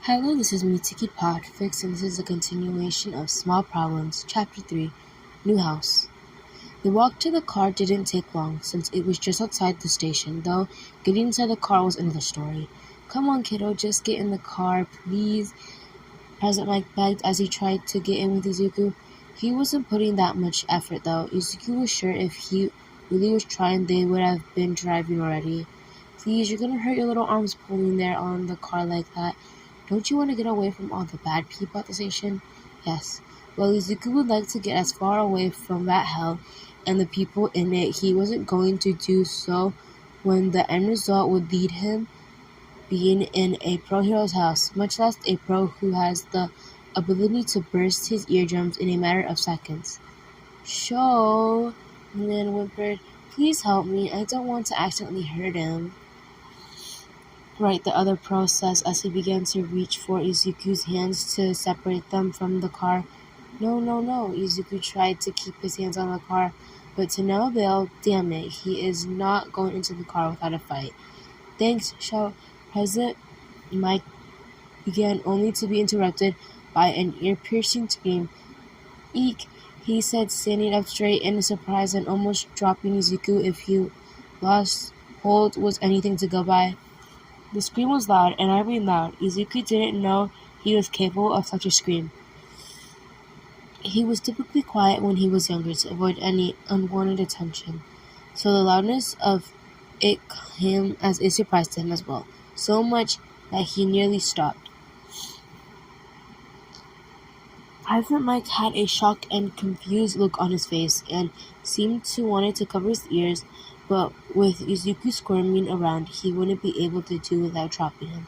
Hello, this is Mitsuki Podfic, and this is a continuation of Small Problems, Chapter 3, New House. The walk to the car didn't take long, since it was just outside the station, though getting inside the car was another story. Come on, kiddo, just get in the car, please, President Mike begged as he tried to get in with Izuku. He wasn't putting that much effort, though. Izuku was sure if he really was trying, they would have been driving already. Please, you're gonna hurt your little arms pulling there on the car like that. Don't you want to get away from all the bad people at the station? Yes. Well, Izuku would like to get as far away from that hell and the people in it. He wasn't going to do so when the end result would lead him being in a pro hero's house, much less a pro who has the ability to burst his eardrums in a matter of seconds. Sho, Lin whimpered. Please help me. I don't want to accidentally hurt him. Right, the other pro says as he began to reach for Izuku's hands to separate them from the car. No. Izuku tried to keep his hands on the car, but to no avail. Damn it, he is not going into the car without a fight. Thanks, Sho. President Mike began only to be interrupted by an ear-piercing scream. Eek, he said, standing up straight in surprise and almost dropping Izuku. If he lost hold was anything to go by. The scream was loud, and I mean loud. Izuku didn't know he was capable of such a scream. He was typically quiet when he was younger to avoid any unwanted attention, so the loudness of it came as a surprise to him as well, so much that he nearly stopped. President Mike had a shocked and confused look on his face and seemed to want to cover his ears, but with Izuku squirming around, he wouldn't be able to do without dropping him.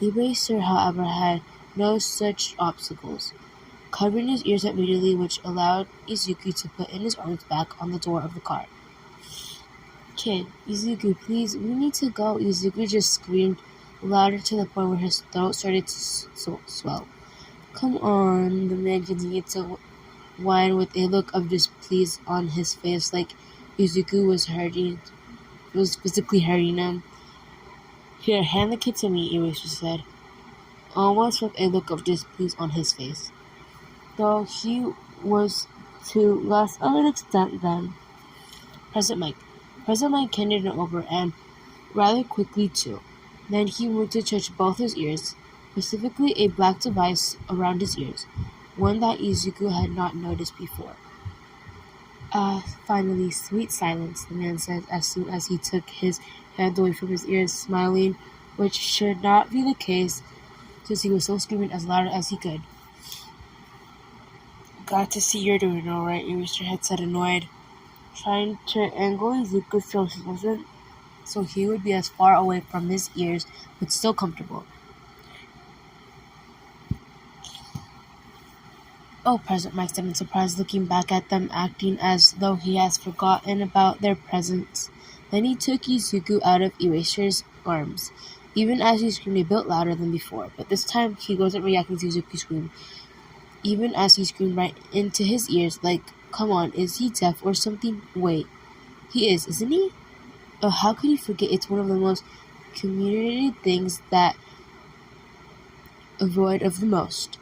The eraser, however, had no such obstacles, covering his ears immediately, which allowed Izuku to put in his arms back on the door of the car. Kid, Izuku, please, we need to go, Izuku just screamed, louder to the point where his throat started to swell. Come on, the man continued to whine with a look of displeasure on his face, like Izuku was physically hurting him. Here, hand the kid to me, Eraser said, almost with a look of displeasure on his face, though he was to less of an extent than President Mike. President Mike handed him over, and rather quickly too. Then he moved to touch both his ears, specifically a black device around his ears, one that Izuku had not noticed before. Finally, sweet silence, the man said as soon as he took his hand away from his ears, smiling, which should not be the case, since he was still screaming as loud as he could. Glad to see you're doing all right, Eraser had said, annoyed, trying to angle Izuku so he would be as far away from his ears, but still comfortable. Oh, President Mike said in surprise, looking back at them, acting as though he has forgotten about their presence. Then he took Izuku out of Eraser's arms, even as he screamed a bit louder than before. But this time, he wasn't reacting to Izuku's scream, even as he screamed right into his ears, like, come on, is he deaf or something? Wait, he is, isn't he? Oh, how could he forget? It's one of the most communicated things that avoid of the most.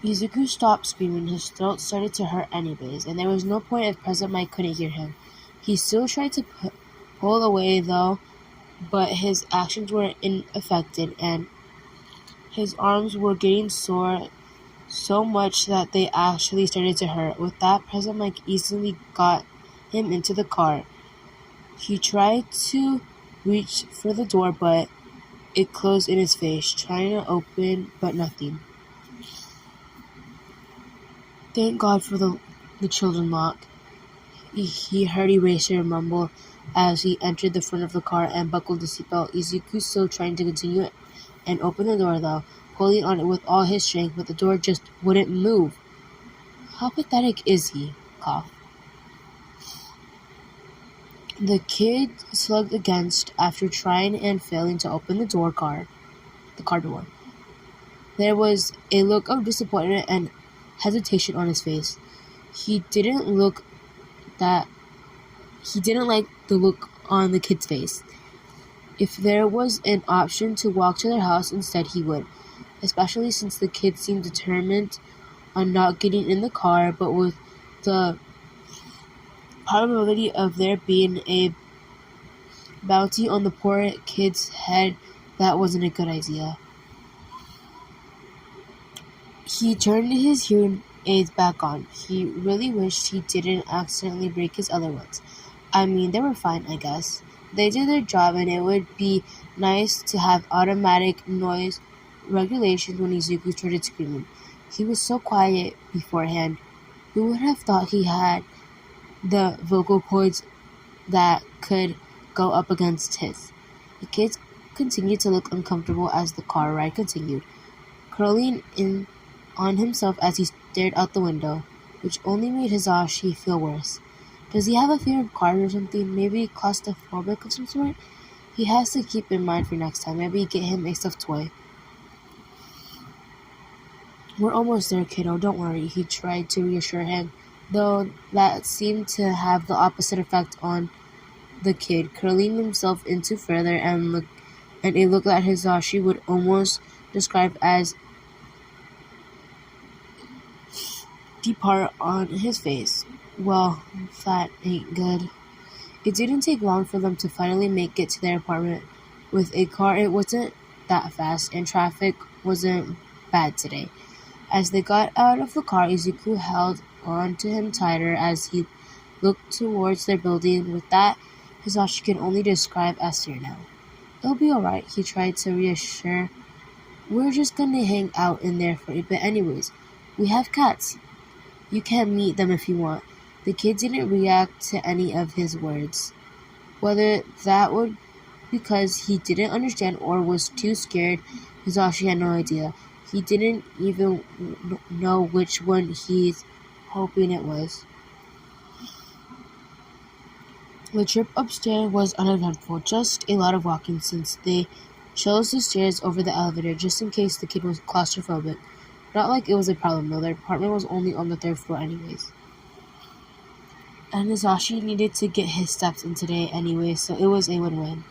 Izuku stopped screaming. His throat started to hurt anyways, and there was no point if President Mike couldn't hear him. He still tried to pull away, though, but his actions were ineffective, and his arms were getting sore so much that they actually started to hurt. With that, President Mike easily got him into the car. He tried to reach for the door, but it closed in his face, trying to open, but nothing. Thank God for the children lock. He heard Eraser mumble as he entered the front of the car and buckled the seatbelt. Izuku still trying to continue and open the door, though, pulling on it with all his strength, but the door just wouldn't move. How pathetic is he? Cough. The kid slugged against after trying and failing to open the car door. There was a look of disappointment and hesitation on his face. He didn't like the look on the kid's face. If there was an option to walk to their house instead, he would, especially since the kids seemed determined on not getting in the car, but with the probability of there being a bounty on the poor kid's head, that wasn't a good idea. He turned his hearing aids back on. He really wished he didn't accidentally break his other ones. I mean, they were fine, I guess. They did their job, and it would be nice to have automatic noise regulations when Izuku started screaming. He was so quiet beforehand. Who would have thought he had the vocal cords that could go up against his? The kids continued to look uncomfortable as the car ride continued, curling in on himself as he stared out the window, which only made Hisashi feel worse. Does he have a fear of cars or something? Maybe claustrophobic of some sort? He has to keep in mind for next time. Maybe get him a stuffed toy. We're almost there, kiddo. Don't worry, he tried to reassure him, though that seemed to have the opposite effect on the kid, curling himself into further and a look that Hisashi would almost describe as depart on his face. Well, that ain't good. It didn't take long for them to finally make it to their apartment. With a car, it wasn't that fast, and traffic wasn't bad today. As they got out of the car, Izuku held on to him tighter as he looked towards their building. With that, Hisashi could only describe as fear now. It'll be alright, he tried to reassure. We're just gonna hang out in there for a bit anyways. We have cats. You can meet them if you want. The kid didn't react to any of his words. Whether that was because he didn't understand or was too scared, Hisashi had no idea. He didn't even know which one he's hoping it was. The trip upstairs was uneventful, just a lot of walking since they chose the stairs over the elevator just in case the kid was claustrophobic. Not like it was a problem though, their apartment was only on the 3rd floor anyways. And Hisashi needed to get his steps in today anyway, so it was a win-win.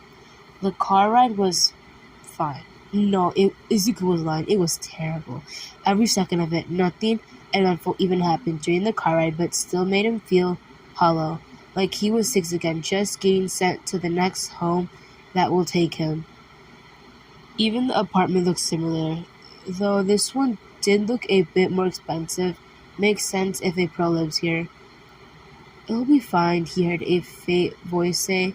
The car ride was fine. No, Izuku was lying. It was terrible. Every second of it, nothing eventful even happened during the car ride, but still made him feel hollow, like he was 6 again, just getting sent to the next home that will take him. Even the apartment looked similar, though this one did look a bit more expensive. Makes sense if a pro lives here. It'll be fine, he heard a faint voice say.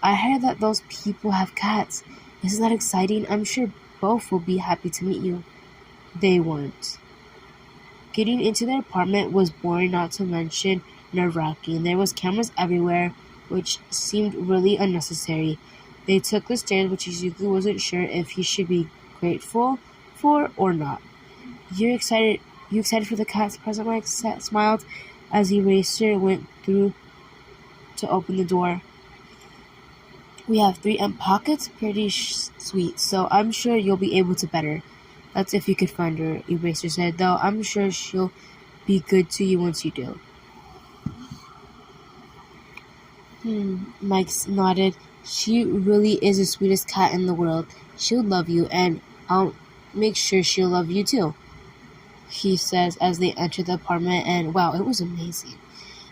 I heard that those people have cats. Isn't that exciting? I'm sure both will be happy to meet you. They weren't. Getting into their apartment was boring, not to mention nerve-wracking. There was cameras everywhere, which seemed really unnecessary. They took the stairs, which Izuku wasn't sure if he should be grateful for or not. You excited for the cats? President Mike smiled as the racer went through to open the door. We have 3 empty pockets, pretty sweet, so I'm sure you'll be able to better. That's if you could find her, Eraser said, though I'm sure she'll be good to you once you do. Mike nodded. She really is the sweetest cat in the world. She'll love you, and I'll make sure she'll love you too, he says as they enter the apartment, and wow, it was amazing.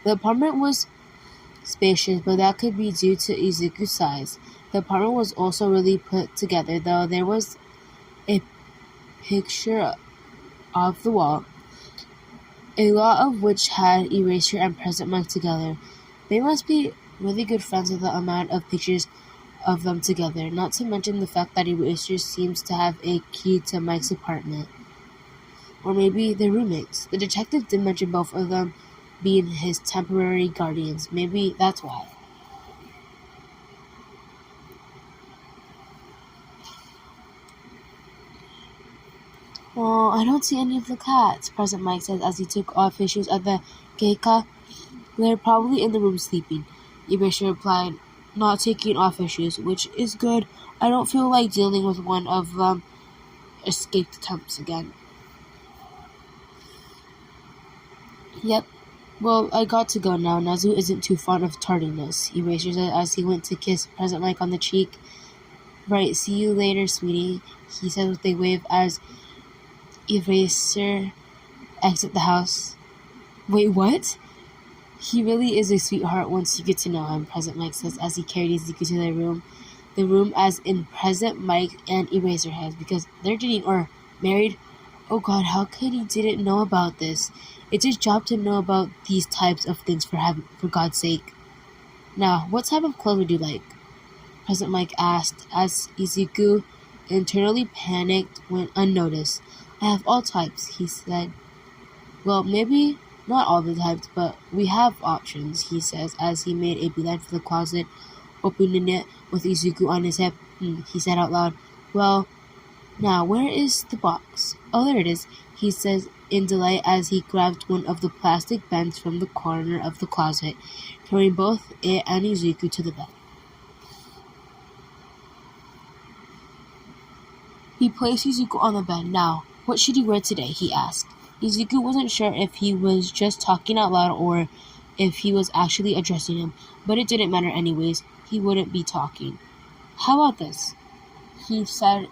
The apartment was spacious, but that could be due to Izuku's size. The apartment was also really put together, though there was a picture of the wall, a lot of which had Eraser and Present Mike together. They must be really good friends with the amount of pictures of them together, not to mention the fact that Eraser seems to have a key to Mike's apartment. Or maybe they're roommates. The detective did mention both of them being his temporary guardians. Maybe that's why. Well, I don't see any of the cats, President Mike says as he took off his shoes at the geika. They're probably in the room sleeping, Eraser replied, not taking off his shoes, which is good. I don't feel like dealing with one of them escaped attempts again. Yep. Well, I got to go now. Nazu isn't too fond of tardiness, Eraser said as he went to kiss President Mike on the cheek. Right, see you later, sweetie, he said with a wave as Eraser exit the house. Wait, what? He really is a sweetheart once you get to know him, Present Mike says as he carried Izuku to their room. The room as in Present Mike and Eraserhead, because they're dating or married. Oh god, how could he didn't know about this? It's his job to know about these types of things for God's sake. Now, what type of clothes would you like? Present Mike asked as Izuku internally panicked when unnoticed. I have all types, he said. Well, maybe not all the types, but we have options, he says as he made a beeline for the closet, opening it with Izuku on his hip. He said out loud. Well, now where is the box? Oh, there it is, he says in delight as he grabbed one of the plastic bins from the corner of the closet, carrying both it and Izuku to the bed. He placed Izuku on the bed. Now, what should he wear today? He asked. Izuku wasn't sure if he was just talking out loud or if he was actually addressing him, but it didn't matter anyways. He wouldn't be talking. How about this? He said,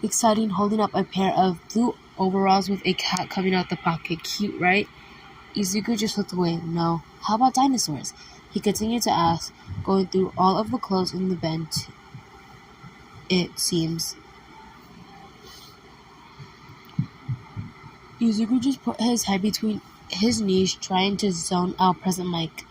exciting, holding up a pair of blue overalls with a cat coming out the pocket. Cute, right? Izuku just looked away. No. How about dinosaurs? He continued to ask, going through all of the clothes in the bin, it seems. Izuku just put his head between his knees, trying to zone out Present Mike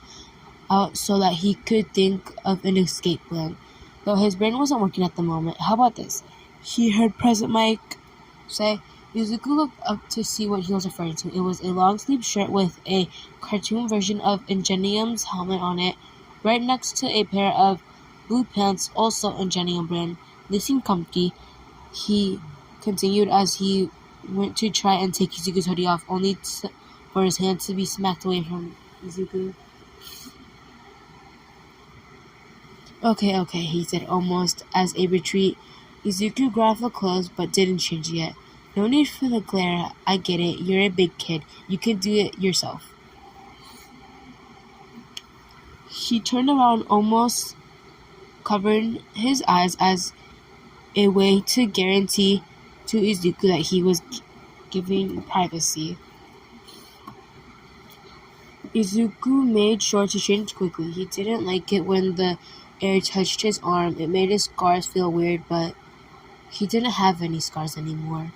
out so that he could think of an escape plan. Though his brain wasn't working at the moment. How about this? He heard Present Mike say. Izuku looked up to see what he was referring to. It was a long-sleeved shirt with a cartoon version of Ingenium's helmet on it, right next to a pair of blue pants, also Ingenium brand. They seemed comfy, he continued as he went to try and take Izuku's hoodie off, only for his hand to be smacked away from Izuku. Okay, he said almost as a retreat. Izuku grabbed the clothes but didn't change yet. No need for the glare, I get it, you're a big kid, you can do it yourself. He turned around, almost covering his eyes as a way to guarantee to Izuku that he was giving privacy. Izuku made sure to change quickly. He didn't like it when the air touched his arm. It made his scars feel weird, but he didn't have any scars anymore.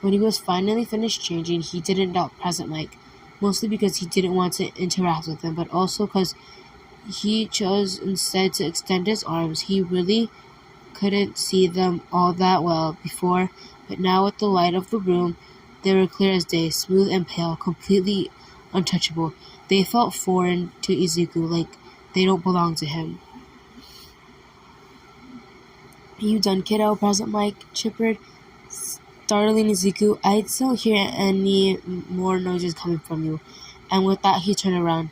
When he was finally finished changing, he didn't doubt Present Mike, mostly because he didn't want to interact with him, but also because he chose instead to extend his arms. He really couldn't see them all that well before, but now with the light of the room, they were clear as day, smooth and pale, completely untouchable. They felt foreign to Izuku, like they don't belong to him. You done, kiddo? Present Mike chippered, startling Izuku. I don't hear any more noises coming from you. And with that, he turned around.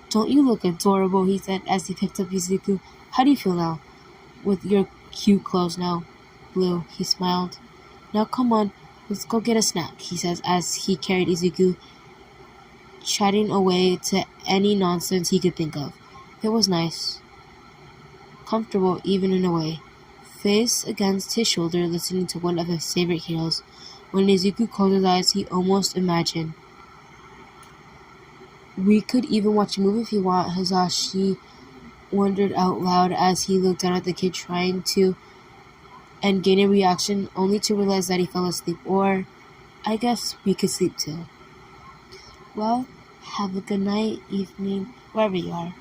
Don't you look adorable, he said as he picked up Izuku. How do you feel now? With your cute clothes now, Blue, he smiled. Now come on, let's go get a snack, he says as he carried Izuku, chatting away to any nonsense he could think of. It was nice. Comfortable, even in a way. Face against his shoulder, listening to one of his favorite heroes. When Izuku closed his eyes, he almost imagined. We could even watch a movie if you want, Hazashi wondered out loud as he looked down at the kid trying to and gain a reaction, only to realize that he fell asleep. Or, I guess we could sleep too. Well, have a good night, evening, wherever you are.